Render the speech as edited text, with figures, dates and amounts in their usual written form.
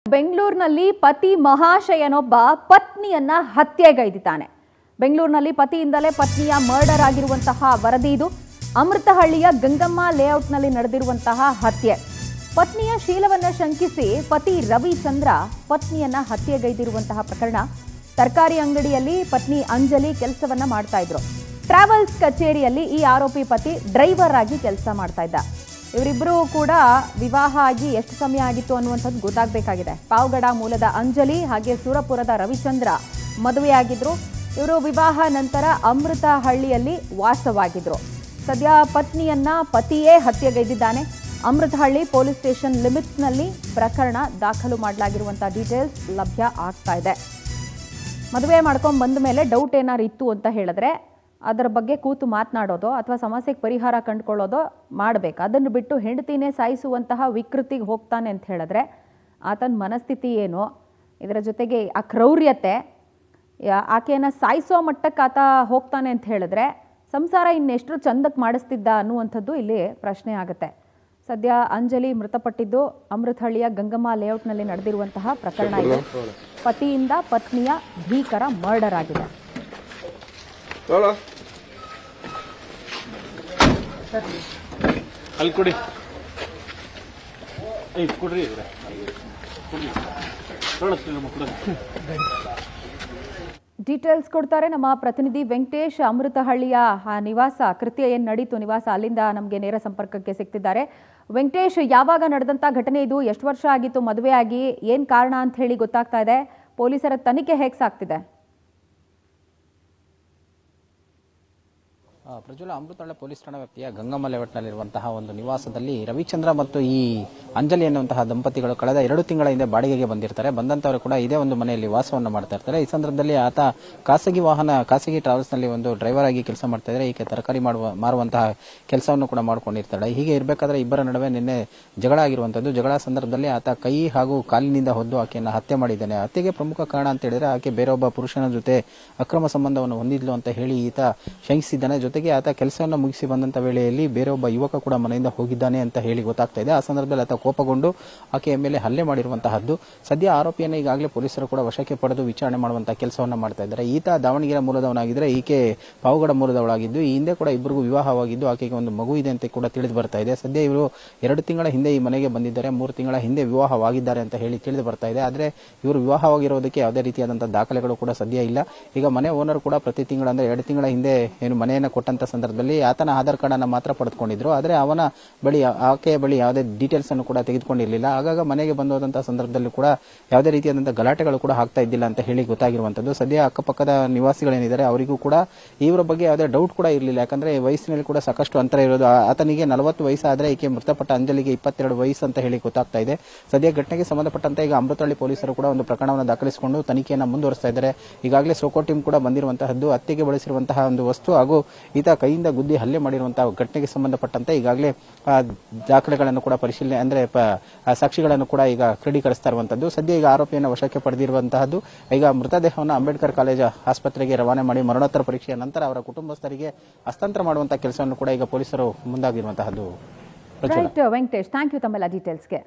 ಬೆಂಗಳೂರಿನಲ್ಲಿ ಪತಿ ಮಹಾಶಯನೊಬ್ಬ ಪತ್ನಿಯನ್ನ ಹತ್ಯೆಗೈದಿದ್ದಾನೆ. ಬೆಂಗಳೂರಿನಲ್ಲಿ ಪತಿಯಿಂದಲೇ ಪತ್ನಿಯ ಮರ್ಡರ್ ಆಗಿರುವಂತಹ ವರದಿ ಇದು. ಅಮೃತಹಳ್ಳಿಯ ಗಂಗಮ್ಮ ಲೇಔಟ್ನಲ್ಲಿ ನಡೆದಿರುವಂತಹ ಹತ್ಯೆ. ಪತ್ನಿಯ ಶೀಲವನ್ನ ಶಂಕಿಸಿ ಪತಿ ರವಿಚಂದ್ರ ಪತ್ನಿಯನ್ನ ಹತ್ಯೆಗೈದಿರುವಂತಹ ಪ್ರಕರಣ. ತರಕಾರಿ ಅಂಗಡಿಯಲ್ಲಿ ಪತ್ನಿ ಅಂಜಲಿ ಕೆಲಸವನ್ನ ಮಾಡ್ತಾ ಇದ್ರು. ಟ್ರಾವೆಲ್ಸ್ ಕಚೇರಿಯಲ್ಲಿ ಈ ಆರೋಪಿ ಪತಿ ಡ್ರೈವರ್ ಆಗಿ ಕೆಲಸ ಮಾಡ್ತಾ ಇದ್ದ. ಇವರಿಬ್ಬರು ಕೂಡ ವಿವಾಹ ಆಗಿ ಎಷ್ಟು ಸಮಯ ಆಗಿತ್ತು ಅನ್ನುವಂಥದ್ದು ಗೊತ್ತಾಗಬೇಕಾಗಿದೆ. ಪಾವಗಡ ಮೂಲದ ಅಂಜಲಿ ಹಾಗೆ ಸುರಪುರದ ರವಿಚಂದ್ರ ಮದುವೆಯಾಗಿದ್ರು. ಇವರು ವಿವಾಹ ನಂತರ ಅಮೃತಹಳ್ಳಿಯಲ್ಲಿ ವಾಸವಾಗಿದ್ರು. ಸದ್ಯ ಪತ್ನಿಯನ್ನ ಪತಿಯೇ ಹತ್ಯೆಗೈದಿದ್ದಾನೆ. ಅಮೃತಹಳ್ಳಿ ಪೊಲೀಸ್ ಸ್ಟೇಷನ್ ಲಿಮಿಟ್ಸ್ನಲ್ಲಿ ಪ್ರಕರಣ ದಾಖಲು ಮಾಡಲಾಗಿರುವಂತಹ ಡೀಟೇಲ್ಸ್ ಲಭ್ಯ ಆಗ್ತಾ ಇದೆ. ಮದುವೆ ಮಾಡ್ಕೊಂಡು ಬಂದ ಮೇಲೆ ಡೌಟ್ ಏನಾರು ಇತ್ತು ಅಂತ ಹೇಳಿದ್ರೆ ಅದರ ಬಗ್ಗೆ ಕೂತು ಮಾತನಾಡೋದು ಅಥವಾ ಸಮಸ್ಯೆಗೆ ಪರಿಹಾರ ಕಂಡುಕೊಳ್ಳೋದು ಮಾಡಬೇಕು. ಅದನ್ನು ಬಿಟ್ಟು ಹೆಂಡತಿನೇ ಸಾಯಿಸುವಂತಹ ವಿಕೃತಿಗೆ ಹೋಗ್ತಾನೆ ಅಂತ ಹೇಳಿದ್ರೆ ಆತನ ಮನಸ್ಥಿತಿ ಏನು, ಇದರ ಜೊತೆಗೆ ಆ ಕ್ರೌರ್ಯತೆ, ಆಕೆಯನ್ನು ಸಾಯಿಸೋ ಮಟ್ಟಕ್ಕೆ ಆತ ಹೋಗ್ತಾನೆ ಅಂತ ಹೇಳಿದ್ರೆ ಸಂಸಾರ ಇನ್ನೆಷ್ಟು ಚಂದಕ್ಕೆ ಮಾಡಿಸ್ತಿದ್ದ ಅನ್ನುವಂಥದ್ದು ಇಲ್ಲಿ ಪ್ರಶ್ನೆ ಆಗುತ್ತೆ. ಸದ್ಯ ಅಂಜಲಿ ಮೃತಪಟ್ಟಿದ್ದು ಅಮೃತಹಳ್ಳಿಯ ಗಂಗಮ್ಮ ಲೇಔಟ್ನಲ್ಲಿ ನಡೆದಿರುವಂತಹ ಪ್ರಕರಣ ಇದೆ. ಪತಿಯಿಂದ ಪತ್ನಿಯ ಭೀಕರ ಮರ್ಡರ್ ಆಗಿದೆ. ಅಲ್ಲಿ ಕೊಡಿ ಕೊಡ್ರಿ ಡೀಟೇಲ್ಸ್ ಕೊಡ್ತಾರೆ ನಮ್ಮ ಪ್ರತಿನಿಧಿ ವೆಂಕಟೇಶ್. ಅಮೃತಹಳ್ಳಿಯ ನಿವಾಸ ಕೃತ್ಯ ಏನು ನಡೀತು ನಿವಾಸ ಅಲ್ಲಿಂದ ನಮಗೆ ನೇರ ಸಂಪರ್ಕಕ್ಕೆ ಸಿಗ್ತಿದ್ದಾರೆ. ವೆಂಕಟೇಶ್, ಯಾವಾಗ ನಡೆದಂಥ ಘಟನೆ ಇದು? ಎಷ್ಟು ವರ್ಷ ಆಗಿತ್ತು ಮದುವೆ ಆಗಿ? ಏನು ಕಾರಣ ಅಂತ ಹೇಳಿ ಗೊತ್ತಾಗ್ತಾ ಇದೆ? ಪೊಲೀಸರ ತನಿಖೆ ಹೇಗೆ ಸಾಗ್ತಿದೆ? ಪ್ರಜ್ವಲ, ಅಮೃತಹಳ್ಳಿ ಪೊಲೀಸ್ ಠಾಣಾ ವ್ಯಾಪ್ತಿಯ ಗಂಗಮ್ಮ ಲೇಔಟ್ನಲ್ಲಿರುವಂತಹ ಒಂದು ನಿವಾಸದಲ್ಲಿ ರವಿಚಂದ್ರ ಮತ್ತು ಈ ಅಂಜಲಿ ಎನ್ನುವಂತಹ ದಂಪತಿಗಳು ಕಳೆದ 2 ತಿಂಗಳ ಹಿಂದೆ ಬಾಡಿಗೆಗೆ ಬಂದಿರ್ತಾರೆ. ಬಂದಂತವರು ಕೂಡ ಇದೇ ಒಂದು ಮನೆಯಲ್ಲಿ ವಾಸವನ್ನು ಮಾಡ್ತಾ ಇರ್ತಾರೆ. ಈ ಸಂದರ್ಭದಲ್ಲಿ ಆತ ಖಾಸಗಿ ಟ್ರಾವೆಲ್ಸ್ ನಲ್ಲಿ ಒಂದು ಡ್ರೈವರ್ ಆಗಿ ಕೆಲಸ ಮಾಡ್ತಾ ಇದ್ರೆ ಈಕೆ ತರಕಾರಿ ಮಾರುವಂತಹ ಕೆಲಸವನ್ನು ಕೂಡ ಮಾಡ್ಕೊಂಡಿರ್ತಾಳೆ. ಹೀಗೆ ಇರಬೇಕಾದ್ರೆ ಇಬ್ಬರ ನಡುವೆ ನಿನ್ನೆ ಜಗಳ ಆಗಿರುವಂತದ್ದು. ಜಗಳ ಸಂದರ್ಭದಲ್ಲಿ ಆತ ಕೈ ಹಾಗೂ ಕಾಲಿನಿಂದ ಹೊದ್ದು ಆಕೆಯನ್ನು ಹತ್ಯೆ ಮಾಡಿದ್ದಾನೆ. ಹತ್ಯೆಗೆ ಪ್ರಮುಖ ಕಾರಣ ಅಂತ ಹೇಳಿದ್ರೆ ಆಕೆ ಬೇರೊಬ್ಬ ಪುರುಷನ ಜೊತೆ ಅಕ್ರಮ ಸಂಬಂಧವನ್ನು ಹೊಂದಿದ್ಲು ಅಂತ ಹೇಳಿ ಈತ ಶಂಕಿಸಿದ್ದಾನೆ. ಜೊತೆಗೆ ಆತ ಕೆಲಸವನ್ನು ಮುಗಿಸಿ ಬಂದಂತ ವೇಳೆಯಲ್ಲಿ ಬೇರೊಬ್ಬ ಯುವಕ ಕೂಡ ಮನೆಯಿಂದ ಹೋಗಿದ್ದಾನೆ ಅಂತ ಹೇಳಿ ಗೊತ್ತಾಗ್ತಾ ಇದೆ. ಆ ಸಂದರ್ಭದಲ್ಲಿ ಆತ ಕೋಪಗೊಂಡು ಆಕೆಯ ಮೇಲೆ ಹಲ್ಲೆ ಮಾಡಿರುವಂತಹದ್ದು. ಸದ್ಯ ಆರೋಪಿಯನ್ನು ಈಗಾಗಲೇ ಪೊಲೀಸರು ಕೂಡ ವಶಕ್ಕೆ ಪಡೆದು ವಿಚಾರಣೆ ಮಾಡುವಂತಹ ಕೆಲಸವನ್ನ ಮಾಡ್ತಾ ಇದ್ದಾರೆ. ಈತ ದಾವಣಗೆರೆ ಮೂಲದವನಾಗಿದ್ರೆ ಈಕೆ ಪಾವಗಡ ಮೂಲದವಳಾಗಿದ್ದು ಈ ಹಿಂದೆ ಕೂಡ ಇಬ್ಬರಿಗೂ ವಿವಾಹವಾಗಿದ್ದು ಆಕೆಗೆ ಒಂದು ಮಗು ಇದೆ ಅಂತ ಕೂಡ ತಿಳಿದು ಬರ್ತಾ ಇದೆ. ಸದ್ಯ ಇವರು 2 ತಿಂಗಳ ಹಿಂದೆ ಈ ಮನೆಗೆ ಬಂದಿದ್ದಾರೆ. 3 ತಿಂಗಳ ಹಿಂದೆ ವಿವಾಹವಾಗಿದ್ದಾರೆ ಅಂತ ಹೇಳಿ ತಿಳಿದು ಬರ್ತಾ ಇದೆ. ಆದ್ರೆ ಇವರು ವಿವಾಹವಾಗಿರೋದಕ್ಕೆ ಯಾವುದೇ ರೀತಿಯಾದಂತಹ ದಾಖಲೆಗಳು ಕೂಡ ಸದ್ಯ ಇಲ್ಲ. ಈಗ ಮನೆ ಓನರ್ ಕೂಡ ಪ್ರತಿ ತಿಂಗಳ ಅಂದ್ರೆ 2 ತಿಂಗಳ ಹಿಂದೆ ಏನು ಮನೆಯನ್ನ ಕೊಟ್ಟಂತ ಸಂದರ್ಭದಲ್ಲಿ ಆತನ ಆಧಾರ್ ಕಾರ್ಡ್ ಅನ್ನ ಮಾತ್ರ ಪಡೆದುಕೊಂಡಿದ್ರು. ಆದ್ರೆ ಅವನ ಬಳಿ ಆಕೆಯ ಬಳಿ ಯಾವುದೇ ಡೀಟೇಲ್ಸ್ ಅನ್ನು ಕೂಡ ತೆಗೆದುಕೊಂಡಿರಲಿಲ್ಲ. ಆಗಾಗ ಮನೆಗೆ ಬಂದಂತಹ ಸಂದರ್ಭದಲ್ಲಿ ಕೂಡ ಯಾವುದೇ ರೀತಿಯಾದಂತಹ ಗಲಾಟೆಗಳು ಕೂಡ ಆಗ್ತಾ ಇದ್ದಿಲ್ಲ ಅಂತ ಹೇಳಿ ಗೊತ್ತಾಗಿರುವಂತದ್ದು. ಸದ್ಯ ಅಕ್ಕಪಕ್ಕದ ನಿವಾಸಿಗಳೇನಿದ್ದಾರೆ ಅವರಿಗೂ ಕೂಡ ಇವರ ಬಗ್ಗೆ ಯಾವುದೇ ಡೌಟ್ ಕೂಡ ಇರಲಿಲ್ಲ. ಯಾಕಂದ್ರೆ ವಯಸ್ಸಿನಲ್ಲಿ ಕೂಡ ಸಾಕಷ್ಟು ಅಂತರ ಇರೋದು. ಆತನಿಗೆ 40 ವಯಸ್ಸಾದ್ರೆ ಈಕೆ ಮೃತಪಟ್ಟ ಅಂಜಲಿಗೆ 22 ವಯಸ್ಸು ಅಂತ ಹೇಳಿ ಗೊತ್ತಾಗ್ತಾ ಇದೆ. ಸದ್ಯ ಘಟನೆಗೆ ಸಂಬಂಧಪಟ್ಟಂತೆ ಈಗ ಅಮೃತಹಳ್ಳಿ ಪೊಲೀಸರು ಕೂಡ ಒಂದು ಪ್ರಕರಣವನ್ನು ದಾಖಲಿಸಿಕೊಂಡು ತನಿಖೆಯನ್ನು ಮುಂದುವರಿಸ್ತಾ ಇದ್ದಾರೆ. ಈಗಾಗಲೇ ಸೋಕೋ ಟೀಮ್ ಕೂಡ ಬಂದಿರುವಂತಹದ್ದು. ಹತ್ಯೆಗೆ ಬಳಸಿರುವಂತಹ ಒಂದು ವಸ್ತು ಹಾಗೂ ಈತ ಕೈಯಿಂದ ಗುದ್ದಿ ಹಲ್ಲೆ ಮಾಡಿರುವಂತಹ ಘಟನೆಗೆ ಸಂಬಂಧಪಟ್ಟಂತೆ ಈಗಾಗಲೇ ದಾಖಲೆಗಳನ್ನು ಕೂಡ ಪರಿಶೀಲನೆ ಅಂದ್ರೆ ಸಾಕ್ಷಿಗಳನ್ನು ಕೂಡ ಈಗ ಕ್ರೋಢೀಕರಿಸ್ತಾ ಇರುವಂತದ್ದು. ಸದ್ಯ ಈಗ ಆರೋಪಿಯನ್ನು ವಶಕ್ಕೆ ಪಡೆದಿರುವಂತಹದ್ದು. ಈಗ ಮೃತದೇಹವನ್ನು ಅಂಬೇಡ್ಕರ್ ಕಾಲೇಜ್ ಆಸ್ಪತ್ರೆಗೆ ರವಾನೆ ಮಾಡಿ ಮರಣೋತ್ತರ ಪರೀಕ್ಷೆಯ ನಂತರ ಅವರ ಕುಟುಂಬಸ್ಥರಿಗೆ ಹಸ್ತಾಂತರ ಮಾಡುವಂತಹ ಕೆಲಸವನ್ನು ಕೂಡ ಈಗ ಪೊಲೀಸರು ಮುಂದಾಗಿರುವಂತಹದ್ದು. ವೆಂಕಟೇಶ್, ಥ್ಯಾಂಕ್ ಯು ತಮ್ಮೆಲ್ಲ ಡೀಟೇಲ್ಸ್ಗೆ.